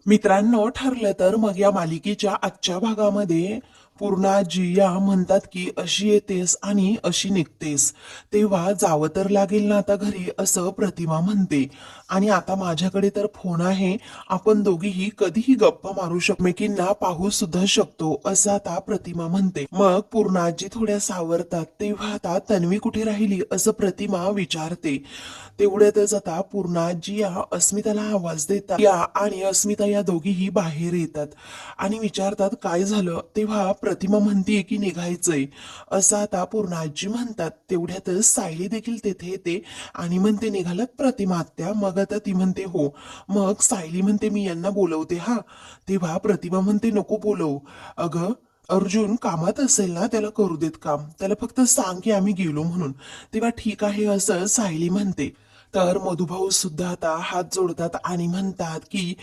मित्रांनो, ठरलं तर मग या मालिकेच्या आजच्या भागामध्ये पूर्णाजी या म्हणतात की अशी येतेस आणि अशी निघतेस, तेव्हा जावं तर लागेल ना आता घरी, असं प्रतिमा म्हणते. आणि आता माझ्याकडे तर फोन आहे, आपण दोघीही कधीही गप्पा मारू शकतो, एकमेकींना पाहू सुद्धा शकतो, असं आता प्रतिमा म्हणते. मग पूर्णाजी थोड्या सावरतात, तेव्हा आता तन्वी कुठे राहिली असं प्रतिमा विचारते. तेवढ्यातच आता पूर्णाजी या अस्मिताला आवाज देतात या, आणि अस्मिता या दोघीही बाहेर येतात आणि विचारतात काय झालं. तेव्हा प्रतिमा म्हणतीये की निघायचंय, असं आता पूर्णाजी म्हणतात. तेवढ्यातच सायली देखील तेथे येते आणि म्हणते निघालात प्रतिमा आत्या. मग आता ती म्हणते हो. मग सायली म्हणते मी यांना बोलवते हा. तेव्हा प्रतिमा म्हणते नको बोलवू. अगं, अर्जुन कामात असेल ना, त्याला करू देत काम, त्याला फक्त सांग की आम्ही गेलो म्हणून. तेव्हा ठीक आहे असं सायली म्हणते. तर मधुभाऊ सुद्धा आता हात जोडतात आणि म्हणतात की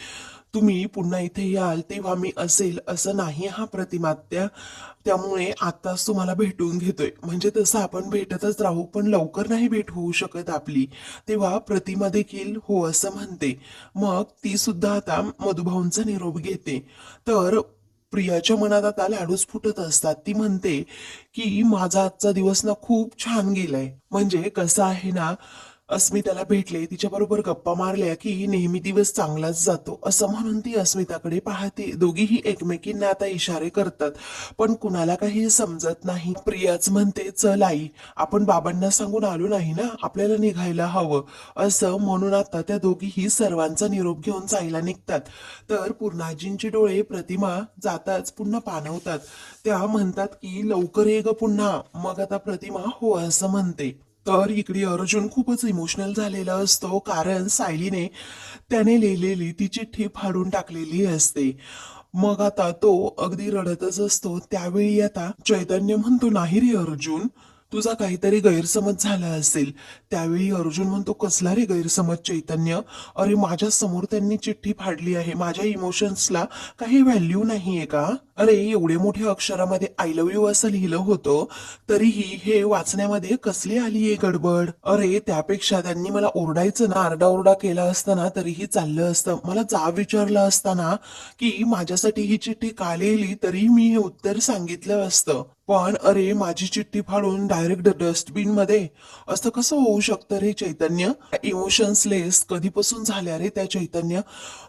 तुम्ही पुन्हा इथे याल तेव्हा मी असेल असं नाही हा प्रतिमात्या. त्यामुळे आताच तुम्हाला भेटून घेतोय, म्हणजे तसं आपण भेटतच राहू पण लवकर नाही भेट होऊ शकत आपली. तेव्हा प्रतिमा देखील हो असं म्हणते. मग ती सुद्धा आता मधुभाऊंचा निरोप घेते. तर प्रियाच्या मनात आता लाडूच फुटत असतात. ती म्हणते की माझा आजचा दिवस ना खूप छान गेलाय. म्हणजे कसं आहे ना, अस्मिताला भेटले, तिच्याबरोबर गप्पा मारल्या की नेहमी दिवस चांगलाच जातो, असं म्हणून ती अस्मिताकडे पाहते. दोघीही एकमेकींना आता इशारे करतात, पण कुणाला काही समजत नाही. प्रियाच म्हणते चल आई, आपण बाबांना सांगून आलो नाही ना, आपल्याला निघायला हवं, असं म्हणून आता त्या दोघीही सर्वांचा निरोप घेऊन जायला निघतात. तर पूर्णाजींचे डोळे प्रतिमा जाताच पुन्हा पाणवतात. त्या म्हणतात की लवकर ये ग पुन्हा. मग आता प्रतिमा हो असं म्हणते. तर इकडे अर्जुन खूपच इमोशनल झालेला असतो, कारण सायलीने त्याने लिहिलेली ती चिठ्ठी फाडून टाकलेली असते. मग आता तो अगदी रडतच असतो. त्यावेळी आता चैतन्य म्हणतो नाही रे अर्जुन, तुझा काहीतरी गैरसमज झाला असेल. त्यावेळी अर्जुन म्हणतो कसला रे गैरसमज चैतन्य, अरे माझ्या समोर त्यांनी चिठ्ठी फाडली आहे, माझ्या इमोशन्सला काही व्हॅल्यू नाहीये का? अरे एवढे मोठ्या अक्षरामध्ये आय लव्ह यू असं लिहिलं होतं, तरीही हे वाचण्यामध्ये कसली आलीये गडबड. अरे त्यापेक्षा त्यांनी मला ओरडायचं ना, आरडाओरडा केला असताना तरीही चाललं असतं, मला जाब विचारला असताना की माझ्यासाठी ही चिठ्ठी का लिहिली तरी मी हे उत्तर सांगितलं असतं. पण अरे माझी चिठ्ठी फाडून डायरेक्ट डस्टबिन मध्ये, असं कसं होऊ शकतं रे चैतन्य? इमोशन्सलेस कधीपासून झाल्या रे त्या चैतन्य?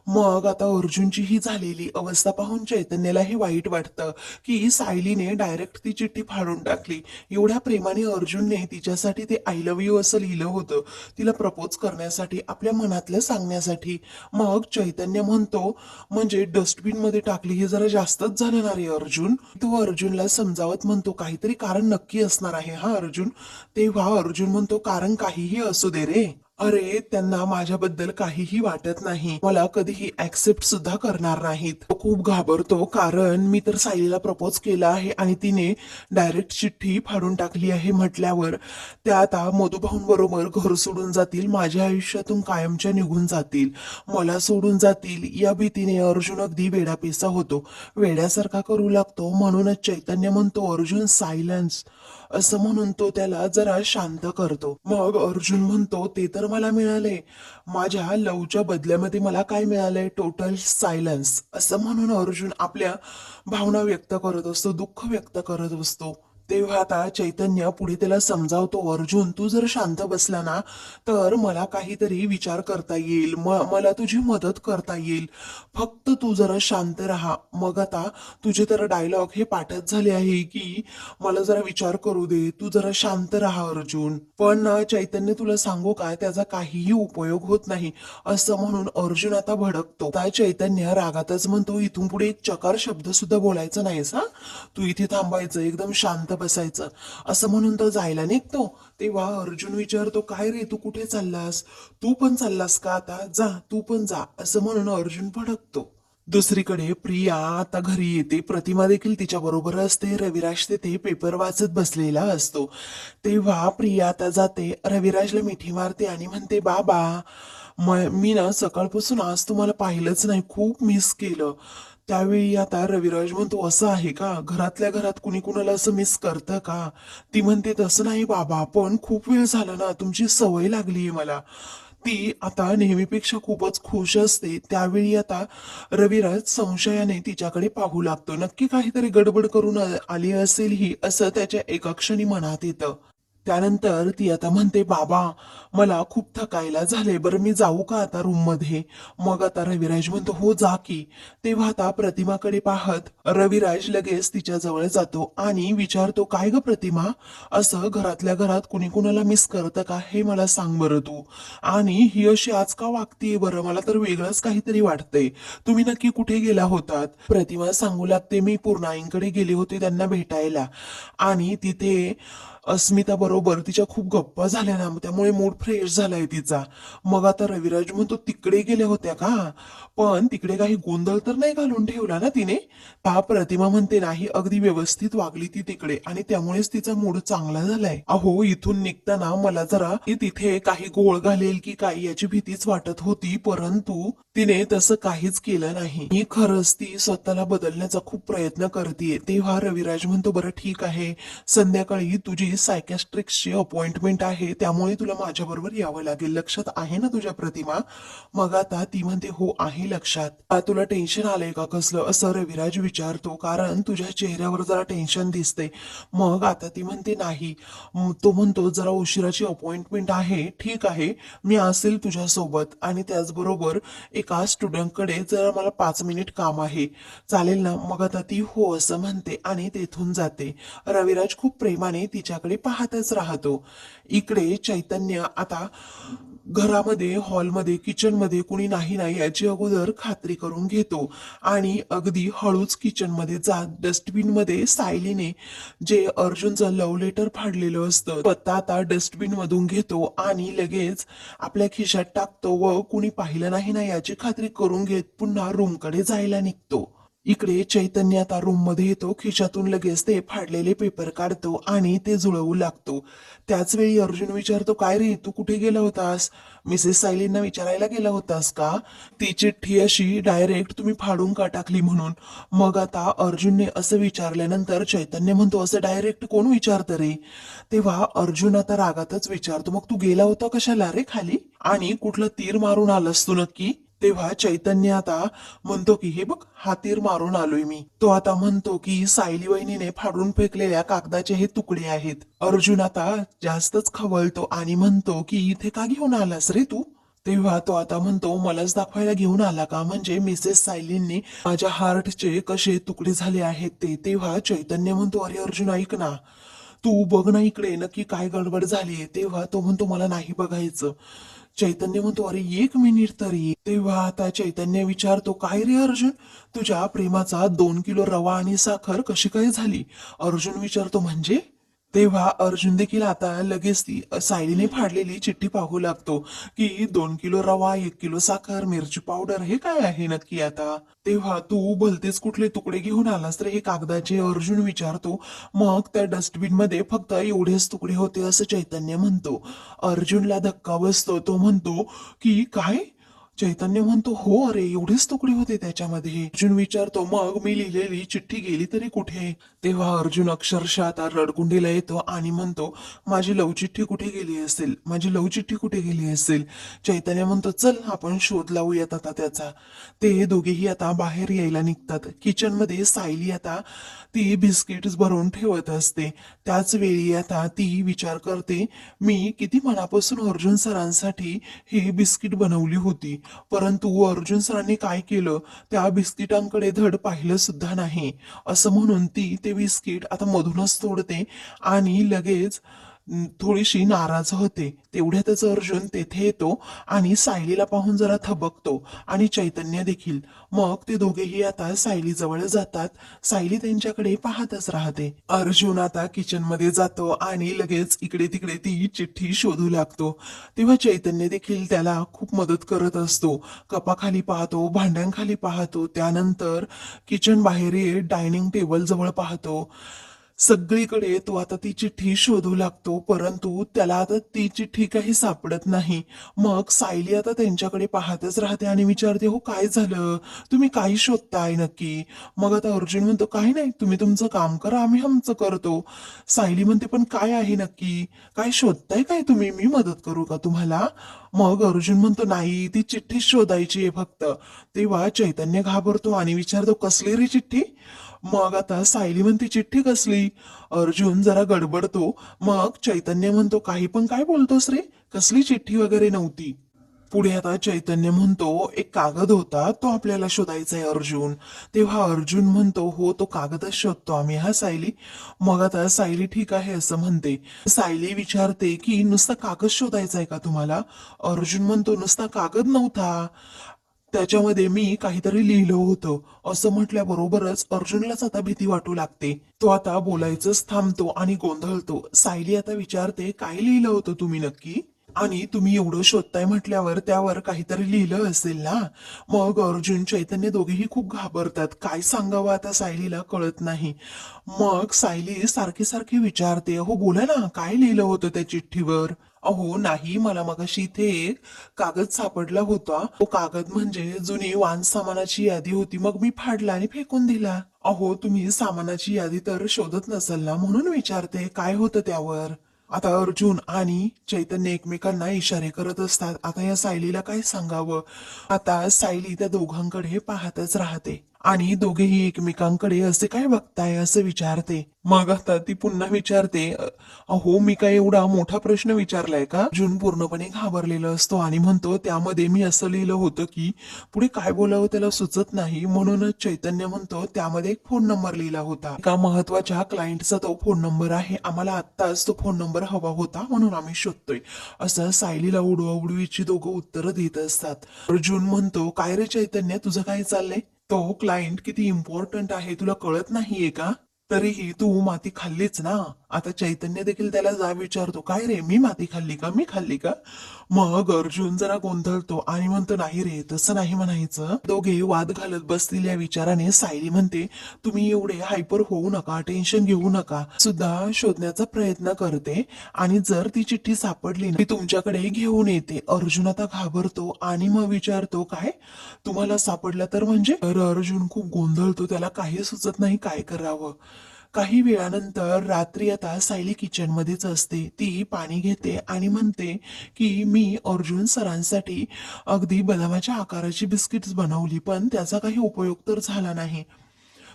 मग आता अर्जुनची ही झालेली अवस्था पाहून चैतन्यालाही वाईट वाटतं की सायलीने डायरेक्ट ती चिठ्ठी फाडून टाकली. एवढ्या प्रेमाने अर्जुनने तिच्यासाठी ते आय लव्ह यू असं लिहिलं होतं, तिला प्रपोज करण्यासाठी, आपल्या मनातलं सांगण्यासाठी. मग चैतन्य म्हणतो म्हणजे डस्टबिन मध्ये टाकली हे जरा जास्तच झालं ना रे अर्जुन. तो अर्जुनला समजावत म्हणतो काहीतरी कारण नक्की असणार आहे हा अर्जुन. तेव्हा अर्जुन म्हणतो कारण काहीही असू दे रे, अरे त्यांना माझ्याबद्दल काहीही वाटत नाही, मला कधीही ऍक्सेप्ट सुद्धा करणार नाहीत. तो खूप घाबरतो, कारण मी तर सायलीला प्रपोज केला आहे आणि तिने डायरेक्ट चिठ्ठी फाडून टाकली आहे म्हटल्यावर त्या आता मधुभाऊंबरोबर घर सोडून जातील, माझ्या आयुष्यातून कायमच्या निघून जातील, मला सोडून जातील, या भीतीने अर्जुन अगदी वेडापिसा होतो, वेड्यासारखा करू लागतो. म्हणूनच चैतन्य म्हणतो अर्जुन सायलन्स, असं म्हणून तो त्याला जरा शांत करतो. मग अर्जुन म्हणतो ते तर मला मिळाले, माझ्या लवच्या बदल्यामध्ये मला काय मिळालंय, टोटल सायलन्स, असं म्हणून अर्जुन आपल्या भावना व्यक्त करत असतो, दुःख व्यक्त करत असतो. तेव्हा आता चैतन्य पुढे त्याला समजावतो अर्जुन तू जर शांत बसला ना, तर मला काहीतरी विचार करता येईल, मला तुझी मदत करता येईल, फक्त तू जरा शांत राहा. मग आता तुझे तर डायलॉग हे पाठच झाले आहे की मला जरा विचार करू दे, तू जरा शांत राहा अर्जुन. पण ना चैतन्य तुला सांगू काय, त्याचा काहीही उपयोग होत नाही, असं म्हणून अर्जुन आता भडकतो. त्या चैतन्य रागातच म्हणतो इथून पुढे एक चकार शब्द सुद्धा बोलायचा नाहीस हा, तू इथे थांबायचं, एकदम शांत बसायचं, असं म्हणून तो जायला निघतो. तेव्हा अर्जुन विचारतो काय रे तू कुठे चाललास, तू पण चाललास का आता, जा तू पण जा, असं म्हणून अर्जुन भडकतो. दुसरीकडे प्रिया आता घरी येते. प्रतिमा देखील तिच्या बरोबर असते. रविराज तेथे पेपर वाचत बसलेला असतो. तेव्हा प्रिया आता जाते, रविराजला मिठी मारते आणि म्हणते बाबा, मी ना सकाळपासून आज तुम्हाला पाहिलंच नाही, खूप मिस केलं. त्यावेळी आता रविराज म्हणतो असं आहे का, घरातल्या घरात कुणी कुणाला असं मिस करतं का? ती म्हणते तसं नाही बाबा, पण खूप वेळ झाला ना, तुमची सवय लागलीये मला. ती आता नेहमीपेक्षा खूपच खुश असते. त्यावेळी आता रविराज संशयाने तिच्याकडे पाहू लागतो. नक्की काहीतरी गडबड करून आली असेल ही, असं त्याच्या एका क्षणी मनात येतं. त्यानंतर ती आता म्हणते, बाबा मला खूप थकायला झाले, बरं मी जाऊ का आता रूम मध्ये? मग आता रविराज म्हणतो, हो जा की. तेव्हा आता प्रतिमाकडे पाहत रविराज लगेच तिच्या जवळ जातो आणि विचारतो, काय ग प्रतिमा, असं घरातल्या घरात कुणी कुणाला मिस करतं का, हे मला सांग बरं तू. आणि ही अशी आज का वागतीये बरं, मला तर वेगळंच काहीतरी वाटतंय. तुम्ही नक्की कुठे गेला होतात? प्रतिमा सांगू लागते, मी पूर्णाईंकडे गेले होते त्यांना भेटायला, आणि तिथे अस्मिता बरोबर तिच्या खूप गप्पा झाल्या ना, त्यामुळे मूड फ्रेश झालाय तिचा. मग आता रविराज म्हणतो, तिकडे गेल्या होत्या का? पण तिकडे काही गोंधळ तर नाही घालून ठेवला ना तिने? हा, प्रतिमा म्हणते, नाही, अगदी व्यवस्थित वागली ती तिकडे आणि त्यामुळेच तिचा मूड चांगला झालाय. अहो, इथून निघताना मला जरा तिथे काही गोळ घालेल की काय याची भीतीच वाटत होती, परंतु तिने तसं काहीच केलं नाही. ही खरंच ती स्वतःला बदलण्याचा खूप प्रयत्न करते. तेव्हा रविराज म्हणतो, बरं ठीक आहे, संध्याकाळी तुझी सायकॅस्ट्रिक्सची अपॉइंटमेंट आहे, त्यामुळे तुला माझ्याबरोबर यावं लागेल. लक्षात आहे ना तुझ्या प्रतिमा? मग आता ती म्हणते, हो आहे लक्षात. तुला टेन्शन आलंय का कसलं, असं रविराज विचारतो, कारण तुझ्या चेहऱ्यावर जरा टेन्शन दिसते. मग आता ती म्हणते, नाही. तो म्हणतो, जरा उशिराची अपॉइंटमेंट आहे, ठीक आहे, मी असेल तुझ्या सोबत, आणि त्याचबरोबर एका स्टुडंटकडे जरा मला 5 मिनिट काम आहे, चालेल ना? मग आता ती हो असं म्हणते आणि तेथून जाते. रविराज खूप प्रेमाने तिच्याकडे पाहतच राहतो. इकडे चैतन्य आता घरामध्ये, हॉलमध्ये, किचनमध्ये कुणी नाही ना याची अगोदर खात्री करून घेतो, आणि अगदी हळूच किचनमध्ये जात डस्टबिन मध्ये सायलीने जे अर्जुनचं लव्ह लेटर फाडलेलं असतं पत्ता आता डस्टबिन मधून घेतो आणि लगेच आपल्या खिशात टाकतो व कुणी पाहिलं नाही ना याची खात्री करून घेत पुन्हा रूमकडे जायला निघतो. इकडे चैतन्य आता रूम मध्ये येतो, खिशातून लगेच ते फाडलेले पेपर काढतो आणि ते जुळवू लागतो. त्याच वेळी अर्जुन विचारतो, काय रे, तू कुठे गेला होतास? मिसेस सायलींना विचारायला गेला होतास का ती चिठ्ठी अशी डायरेक्ट तुम्ही फाडून का टाकली म्हणून? मग आता अर्जुनने असं विचारल्यानंतर चैतन्य म्हणतो, असं डायरेक्ट कोण विचारतं रे? तेव्हा अर्जुन आता रागातच विचारतो, मग तू गेला होता कशाला रे खाली, आणि कुठलं तीर मारून आलास तू नक्की? तेव्हा चैतन्य आता म्हणतो की, हे बघ, हा तीर मारून आलोय मी. तो आता म्हणतो की सायली वहिनीने फाडून फेकलेल्या कागदाचे हे तुकडे आहेत. अर्जुन आता जास्तच खवळतो आणि म्हणतो की, इथे का घेऊन आलास रे तू? तेव्हा तो आता म्हणतो, मलाच दाखवायला घेऊन आला का, म्हणजे मिसेस सायलींनी माझ्या हार्टचे कसे तुकडे झाले आहेत ते. तेव्हा चैतन्य म्हणतो, अरे अर्जुन ऐक ना, तू बघ ना इकडे नक्की काय गडबड झालीये. तेव्हा तो म्हणतो, मला नाही बघायचं. चैतन्य म्हणतो, अरे 1 मिनिट तरी. तेव्हा आता चैतन्य विचारतो, काय रे अर्जुन, तुझ्या प्रेमाचा 2 किलो रवा आणि साखर कशी काय झाली? अर्जुन विचारतो, म्हणजे? तेव्हा अर्जुन देखील आता लगेच ती सायलीने फाडलेली चिठ्ठी पाहू लागतो की 2 किलो रवा, 1 किलो साखर, मिरची पावडर, हे काय आहे नक्की आता? तेव्हा तू भलतेच कुठले तुकडे घेऊन आलास रे हे कागदाचे? अर्जुन विचारतो. मग त्या डस्टबिन मध्ये फक्त एवढेच तुकडे होते असं चैतन्य म्हणतो. अर्जुनला धक्का बसतो. तो म्हणतो की काय? चैतन्य म्हणतो, हो अरे, एवढेच तुकडे होते त्याच्यामध्ये. अर्जुन विचारतो, मग मी लिहिलेली चिठ्ठी गेली तरी कुठे? तेव्हा अर्जुन अक्षरशः आता रडकुंडीला येतो आणि म्हणतो, माझी लव चिठ्ठी कुठे गेली असेल, माझी लव चिठ्ठी कुठे गेली असेल? चैतन्य म्हणतो, चल आपण शोध लावूयात आता त्याचा. ते दोघेही आता बाहेर यायला निघतात. किचनमध्ये सायली आता ती बिस्किट्स भरून ठेवत असते. त्याच वेळी आता ती विचार करते, मी किती मनापासून अर्जुन सरांसाठी ही बिस्किट बनवली होती, परंतु अर्जुन सरांनी काय केलं, त्या बिस्किटांकडे धड पाहिलं सुद्धा नाही. असं म्हणून ती ते बिस्किट आता मधूनच तोडते आणि लगेच थोडीशी नाराज होते. तेवढ्यातच अर्जुन तेथे येतो आणि सायलीला पाहून जरा थबकतो, आणि चैतन्य देखील. मग ते दोघेही आता सायली जवळ जातात. सायली त्यांच्याकडे पाहतच राहते. अर्जुन आता किचन मध्ये जातो आणि लगेच इकडे तिकडे ती चिठ्ठी शोधू लागतो. तेव्हा चैतन्य देखील त्याला खूप मदत करत असतो. कपाखाली पाहतो, भांड्यांखाली पाहतो, त्यानंतर किचन बाहेर डायनिंग टेबल जवळ पाहतो. सगळीकडे तो आता ती चिठ्ठी शोधू लागतो, परंतु त्याला आता ती चिठ्ठी काही सापडत नाही. मग सायली आता त्यांच्याकडे पाहतच राहते आणि विचारते, हो काय झालं, तुम्ही काय शोधताय नक्की? मग आता अर्जुन म्हणतो, काही नाही, तुम्ही तुमचं काम करा, आम्ही आमचं करतो. सायली म्हणते, पण काय आहे नक्की, काय शोधताय काय तुम्ही, मी मदत करू का तुम्हाला? मग अर्जुन म्हणतो नाही, ती चिठ्ठी शोधायची आहे फक्त. तेव्हा चैतन्य घाबरतो आणि विचारतो कसली रे चिठ्ठी. मग आता सायली म्हणते चिठ्ठी कसली. अर्जुन जरा गडबडतो. मग चैतन्य म्हणतो काही पण काय बोलतोस रे, कसली चिठ्ठी वगैरे नव्हती. पुढे आता चैतन्य म्हणतो एक कागद होता, तो आपल्याला शोधायचा आहे अर्जुन. तेव्हा अर्जुन म्हणतो हो, तो कागदच शोधतो आम्ही हा सायली. मग आता सायली ठीक आहे असं म्हणते. सायली विचारते की नुसता कागद शोधायचा आहे का तुम्हाला. अर्जुन म्हणतो नुसता कागद नव्हता, त्याच्यामध्ये मी काहीतरी लिहिलं होतं. असं म्हटल्याबरोबरच अर्जुनलाच आता भीती वाटू लागते. तो आता बोलायचंच थांबतो आणि गोंधळतो. सायली आता विचारते काय लिहिलं होतं तुम्ही नक्की, आणि तुम्ही एवढं शोधताय म्हटल्यावर त्यावर काहीतरी लिहिलं असेल ना. मग अर्जुन चैतन्य दोघेही खूप घाबरतात. काय सांगावं आता सायलीला कळत नाही. मग सायली सारखी सारखी विचारते अहो बोला ना काय लिहिलं होतं त्या चिठ्ठीवर. अहो नाही, मला मगाशी इथे एक कागद सापडला होता. तो कागद म्हणजे जुनी वाहन सामानाची यादी होती, मग मी फाडला आणि फेकून दिला. अहो तुम्ही सामानाची यादी तर शोधत नसाल ना, म्हणून विचारते काय होतं त्यावर. आता अर्जुन आणि चैतन्य एकमेकांना इशारे करत असतात. आता या सायलीला काय सांगावं. आता सायली त्या दोघांकडे पाहतच राहते आणि दोघेही एकमेकांकडे असे काय बघताय असं विचारते. मग आता ती पुन्हा विचारते अहो मी काय एवढा मोठा प्रश्न विचारलाय का. अर्जुन पूर्णपणे घाबरलेला असतो आणि म्हणतो त्यामध्ये मी असं लिहिलं होतं की, पुढे काय बोलावं त्याला सुचत नाही. म्हणूनच चैतन्य म्हणतो त्यामध्ये एक फोन नंबर लिहिला होता, एका महत्वाच्या क्लायंटचा तो फोन नंबर आहे, आम्हाला आत्ताच तो फोन नंबर हवा होता म्हणून आम्ही शोधतोय. असं सायलीला उडवाउडवीची दोघं उत्तरं देत असतात. अर्जुन म्हणतो काय रे चैतन्य तुझं काय चाललंय, तो क्लायंट किती इम्पॉर्टंट आहे तुला कळत नाहीये का. तरीही तू माती खाल्लीच ना. आता चैतन्य देखील त्याला जा विचारतो काय रे मी माती खाल्ली का, मी खाल्ली का. मग अर्जुन जरा गोंधळतो आणि म्हणतो नाही रे तसं नाही म्हणायचं. दोघे वाद घालत बसतील या विचाराने सायली म्हणते तुम्ही एवढे हायपर होऊ नका, टेन्शन घेऊ नका, सुद्धा शोधण्याचा प्रयत्न करते आणि जर ती चिठ्ठी सापडली ना ती तुमच्याकडे घेऊन येते. अर्जुन आता घाबरतो आणि मग विचारतो काय तुम्हाला सापडला तर म्हणजे. अर्जुन खूप गोंधळतो, त्याला काही सुचत नाही काय करावं. काही वेळानंतर रात्री आता सायली किचन मध्येच असते. ती पाणी घेते आणि म्हणते की मी अर्जुन सरांसाठी अगदी बदामाच्या आकाराची बिस्किट्स बनवली, पण त्याचा काही उपयोग तर झाला नाही.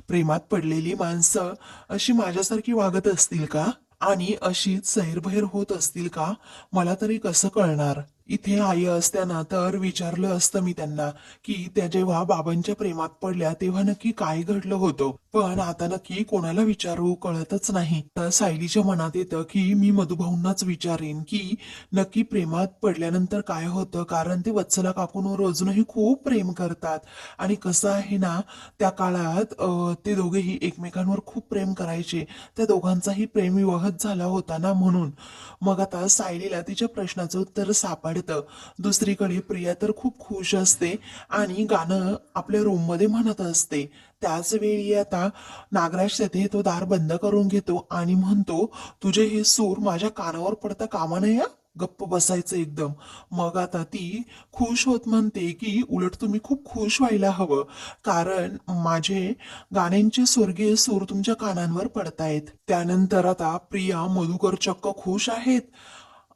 प्रेमात पडलेली माणसं अशी माझ्यासारखी वागत असतील का, आणि अशीच सैरभैर होत असतील का, मला तरी कसं कळणार. इथे आई असताना तर विचारलं असतं मी त्यांना की त्या जेव्हा बाबांच्या प्रेमात पडल्या तेव्हा नक्की काय घडलं होतं, पण आता नक्की कोणाला विचारू कळतच नाही. तर सायलीच्या मनात येतं की मी मधुभाऊंनाच विचारेन की नक्की प्रेमात पडल्यानंतर काय होतं, कारण ते वत्सला काकूंवर अजूनही खूप प्रेम करतात. आणि कसं आहे ना, त्या काळात ते दोघेही एकमेकांवर खूप प्रेम करायचे, त्या दोघांचाही प्रेम विवाहच झाला होता ना म्हणून. मग आता सायलीला तिच्या प्रश्नाचं उत्तर सापडतं. दुसरीकडे प्रिया तर खूप खुश असते आणि गाणं आपल्या रूम मध्ये म्हणत असते. त्याच वेळी आता नागराज तेथे तो दार बंद करून घेतो आणि म्हणतो तुझे हे सूर माझ्या कानावर पडता कामा नये हं? गप्प बसायचं एकदम. मग आता ती खुश होत म्हणते की उलट तुम्ही खूप खुश व्हायला हवं, कारण माझे गाण्यांचे स्वर्गीय सूर तुमच्या कानांवर पडतायत. त्यानंतर आता प्रिया मधुकर चक्क खुश आहेत.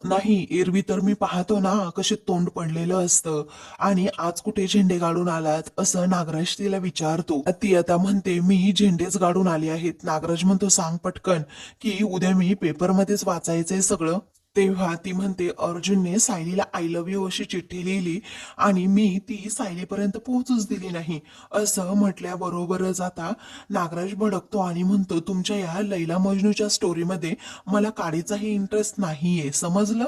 नाही एरवी तर मी पाहतो ना कसे तोंड पडलेलं असतं, आणि आज कुठे झेंडे गाडून आलात असं नागराज तिला विचारतो. ती आता म्हणते मी झेंडेच गाडून आले आहेत. नागराज म्हणतो सांग पटकन की उद्या मी पेपरमध्येच वाचायचंय सगळं. तेव्हा ती म्हणते अर्जुनने सायलीला आय लव्ह यू अशी चिठ्ठी लिहिली आणि मी ती सायलीपर्यंत पोहोचूच दिली नाही. असं म्हटल्याबरोबरच आता नागराज भडकतो आणि म्हणतो तुमच्या या लैला मजनूच्या स्टोरीमध्ये मला काडीचाही इंटरेस्ट नाहीये समजलं,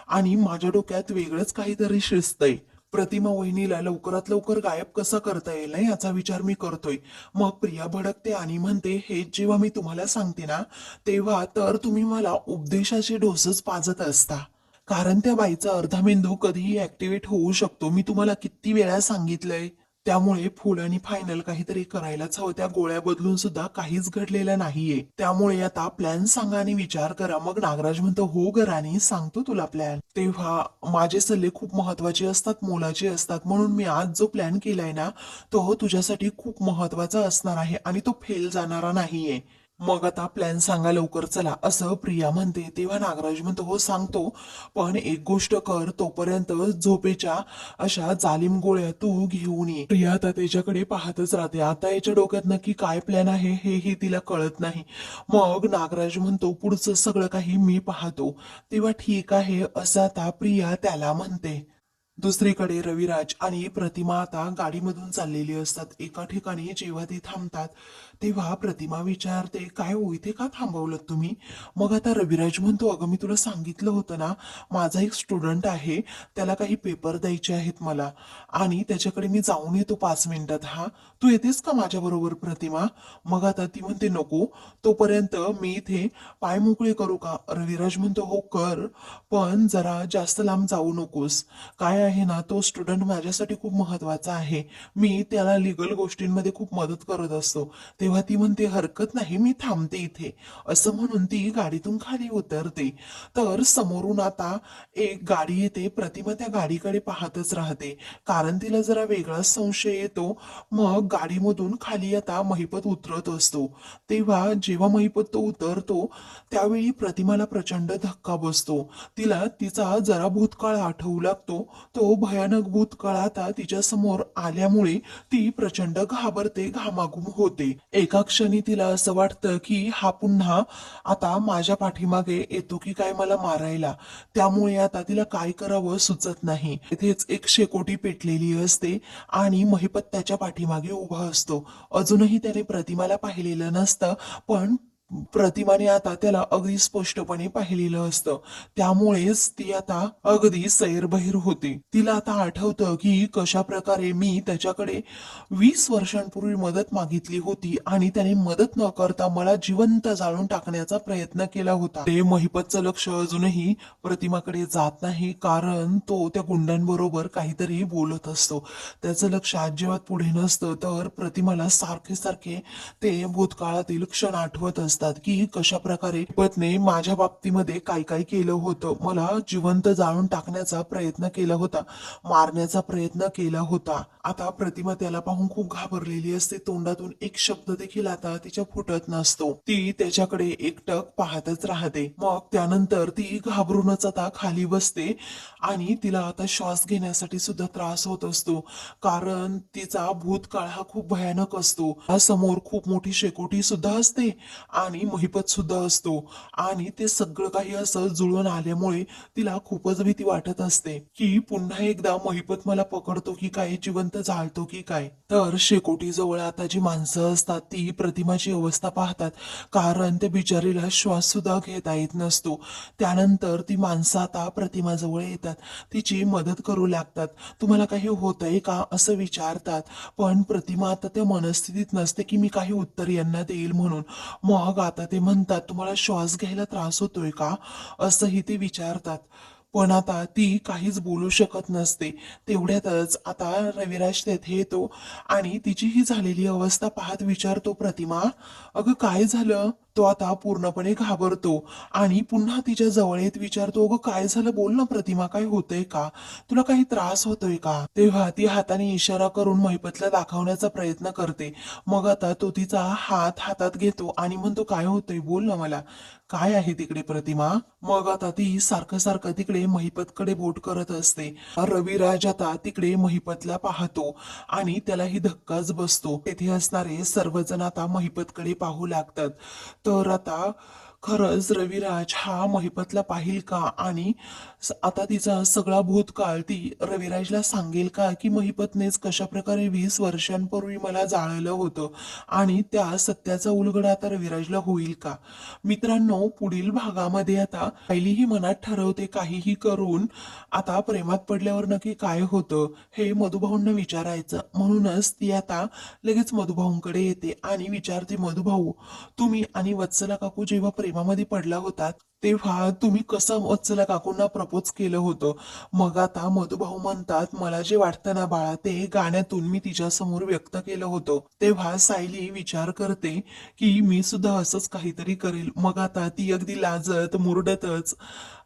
आणि माझ्या डोक्यात वेगळंच काहीतरी शिजतंय. प्रतिमा वहिनीला लवकरात लवकर गायब कसं करता येईल ना याचा विचार मी करतोय. मग प्रिया भडकते आणि म्हणते हे जेव्हा मी तुम्हाला सांगते ना तेव्हा तर तुम्ही मला उपदेशाचे डोसच पाजत असता, कारण त्या बाईचा अर्धा मेंदू कधीही ऍक्टिव्हेट होऊ शकतो. मी तुम्हाला किती वेळा सांगितलंय. त्यामुळे फुल आणि फायनल काहीतरी करायलाच हवं. त्या गोळ्या बदलून सुद्धा काहीच घडलेलं नाहीये. त्यामुळे आता प्लॅन सांगा आणि विचार करा. मग नागराज म्हणतो हो गराणी सांगतो तुला प्लॅन. तेव्हा माझे सल्ले खूप महत्वाचे असतात, मोलाचे असतात, म्हणून मी आज जो प्लॅन केलाय ना तो तुझ्यासाठी खूप महत्वाचा असणार आहे आणि तो फेल जाणारा नाहीये. मग आता प्लॅन सांगा लवकर चला असं प्रिया म्हणते. तेव्हा नागराज म्हणतो हो सांगतो, पण एक गोष्ट कर, तोपर्यंत झोपेच्या अशा जालिम गोळ्या तू घेऊन ये. प्रिया आता त्याच्याकडे पाहतच राहते. आता याच्या डोक्यात नक्की काय प्लॅन आहे हेही तिला कळत नाही. मग नागराज म्हणतो पुढचं सगळं काही मी पाहतो. तेव्हा ठीक आहे असं आता प्रिया त्याला म्हणते. दुसरीकडे रविराज आणि प्रतिमा आता गाडीमधून चाललेली असतात. एका ठिकाणी जेव्हा ते थांबतात तेव्हा प्रतिमा विचारते काय हो इथे का थांबवलं तुम्ही. मग आता रविराज म्हणतो अगं मी तुला सांगितलं होतं ना, माझा एक स्टुडंट आहे, त्याला काही पेपर द्यायचे आहेत मला, आणि त्याच्याकडे मी जाऊन येतो 5 मिनिटात. हा तू येतेस का माझ्या बरोबर प्रतिमा. मग आता ती म्हणते नको, तोपर्यंत मी इथे पाय मोकळे करू का. रविराज म्हणतो हो कर, पण जरा जास्त लांब जाऊ नकोस. काय आहे ना, तो स्टुडंट माझ्यासाठी खूप महत्वाचा आहे, मी त्याला लिगल गोष्टींमध्ये खूप मदत करत असतो. तेव्हा ती म्हणते हरकत नाही मी थांबते इथे, असं म्हणून ती गाडीतून खाली उतरते. तर समोरून आता एक गाडी येते. प्रतिमा त्या गाडीकडे पाहतच राहते, कारण तिला जरा वेगळाच संशय येतो. मग गाडीमधून खाली आता महिपत उतरत असतो. तेव्हा जेव्हा महिपत तो उतरतो त्यावेळी प्रतिमाला प्रचंड धक्का बसतो. तिला तिचा जरा भूतकाळ आठवू लागतो. तो भयानक भूतकाळ आता तिच्या समोर आल्यामुळे ती प्रचंड घाबरते, घामाघूम होते. एका क्षणी तिला असं वाटतं की हा पुन्हा आता माझ्या पाठीमागे येतो की काय मला मारायला. त्यामुळे आता तिला काय करावं सुचत नाही. इथेच एक शेकोटी पेटलेली असते आणि महिपत त्याच्या पाठीमागे उभा असतो. अजूनही त्याने प्रतिमाला पाहिलेलं नसतं, पण प्रतिमाने आता त्याला अगदी स्पष्टपणे पाहिलेलं असतं. त्यामुळेच ती आता अगदी सैरबैर होती. तिला आता आठवतं की कशा प्रकारे मी त्याच्याकडे 20 वर्षांपूर्वी मदत मागितली होती आणि त्याने मदत न करता मला जिवंत जाळून टाकण्याचा प्रयत्न केला होता. ते महिपतचं लक्ष अजूनही प्रतिमाकडे जात नाही, कारण तो त्या गुंडांबरोबर काहीतरी बोलत असतो. त्याचं लक्ष अजिबात पुढे नसतं. तर प्रतिमाला सारखे सारखे ते भूतकाळातील क्षण आठवत असतात की कशा प्रकारे पत्ने माझ्या बाबतीमध्ये काय काय केलं होतं, मला जिवंत जाळून टाकण्याचा प्रयत्न केला होता, मारण्याचा प्रयत्न केला होता. आता प्रतिमा त्याला पाहून खूप घाबरलेली असते. तोंडातून एक शब्द देखील आता तिच्या फुटत नसतो. ती त्याच्याकडे एकटक पाहतच राहते. मग त्यानंतर ती घाबरूनच आता खाली बसते आणि तिला आता श्वास घेण्यासाठी सुद्धा त्रास होत असतो, कारण तिचा भूतकाळ हा खूप भयानक असतो. समोर खूप मोठी शेकोटी सुद्धा असते आणि महिपत सुद्धा असतो, आणि ते सगळं काही असं जुळून आल्यामुळे तिला खूपच भीती वाटत असते की पुन्हा एकदा महिपत मला पकडतो की काय, जिवंत जाळतो की काय. तर शेकोटी जवळ आता जी माणसं असतात ती प्रतिमाची अवस्था पाहतात, कारण त्या बिचारीला श्वास सुद्धा घेता येत नसतो. त्यानंतर ती माणसं आता प्रतिमाजवळ येतात, तिची मदत करू लागतात. तुम्हाला काही होतंय का असं विचारतात, पण प्रतिमा आता त्या मनस्थितीत नसते की मी काही उत्तर यांना देईल म्हणून. मग आता ते म्हणतात तुम्हाला श्वास घ्यायला त्रास होतोय का असंही ते विचारतात, पण आता ती काहीच बोलू शकत नसते. तेवढ्यातच आता रविराज तेथे येतो आणि तिची ही झालेली अवस्था पाहत विचारतो प्रतिमा अगं काय झालं. तो आता पूर्णपणे घाबरतो आणि पुन्हा तिच्या जवळ येत विचारतो अगं काय झालं, बोल ना प्रतिमा, काय होतंय का, तुला काही त्रास होतोय का. तेव्हा ती हाताने इशारा करून महिपतला दाखवण्याचा प्रयत्न करते. मग आता तो तिचा हात हातात घेतो आणि म्हणतो काय होतंय बोल ना मला, काय आहे तिकडे प्रतिमा. मग आता ती सारखं सारखं तिकडे महिपतकडे बोट करत असते. रविराज आता तिकडे महिपतला पाहतो आणि त्यालाही धक्काच बसतो. तेथे असणारे सर्वजण आता महिपतकडे पाहू लागतात. तर आता खरंच रविराज हा महिपतला पाहिल का, आणि आता तिचा सगळा भूतकाळ ती रविराजला सांगेल का, की महिपतनेच कशा प्रकारे 20 वर्षांपूर्वी मला जाळलं होतं, आणि त्या सत्याचा उलगडा आता रविराजला होईल का. मित्रांनो, पुढील भागामध्ये आता पहिलीही मनात ठरवते काहीही करून आता प्रेमात पडल्यावर नक्की काय होतं हे मधुभाऊंना विचारायचं. म्हणूनच ती आता लगेच मधुभाऊंकडे येते आणि विचारते मधुभाऊ, तुम्ही आणि वत्सला काकू जेव्हा प्रेमामध्ये पडला होतात तेव्हा तुम्ही कसं वत्सला काकूंना प्रपोज केलं होतं. मग आता मधुभाऊ म्हणतात मला जे वाटतं ना बाळा, ते गाण्यातून मी तिच्या समोर व्यक्त केलं होतं. तेव्हा सायली विचार करते की मी सुद्धा असंच काहीतरी करेल. मग आता ती अगदी लाजत मुरडतच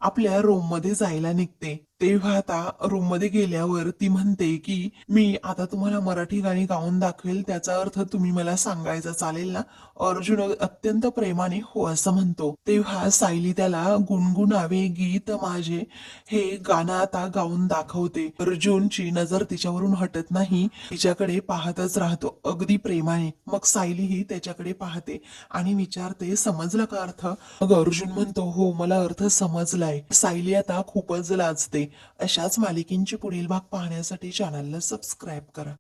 आपल्या रूम मध्ये जायला निघते. तेव्हा आता रूम मध्ये गेल्यावर ती म्हणते की मी आता तुम्हाला मराठी गाणी गाऊन दाखवेल, त्याचा अर्थ तुम्ही मला सांगायचा चालेल ना? अर्जुन अत्यंत प्रेमाने हो असं म्हणतो. तेव्हा सायली त्याला गुणगुणावे गीत माझे हे गाणं आता गाऊन दाखवते. अर्जुनची नजर तिच्यावरून हटत नाही, तिच्याकडे पाहतच राहतो अगदी प्रेमाने. मग सायली ही त्याच्याकडे पाहते आणि विचारते समजला का अर्थ? मग अर्जुन म्हणतो हो मला अर्थ समजलाय. सायली आता खूपच लाजते. अशाच मालिकेंची पुढील भाग पाहण्यासाठी चॅनलला सबस्क्राईब करा.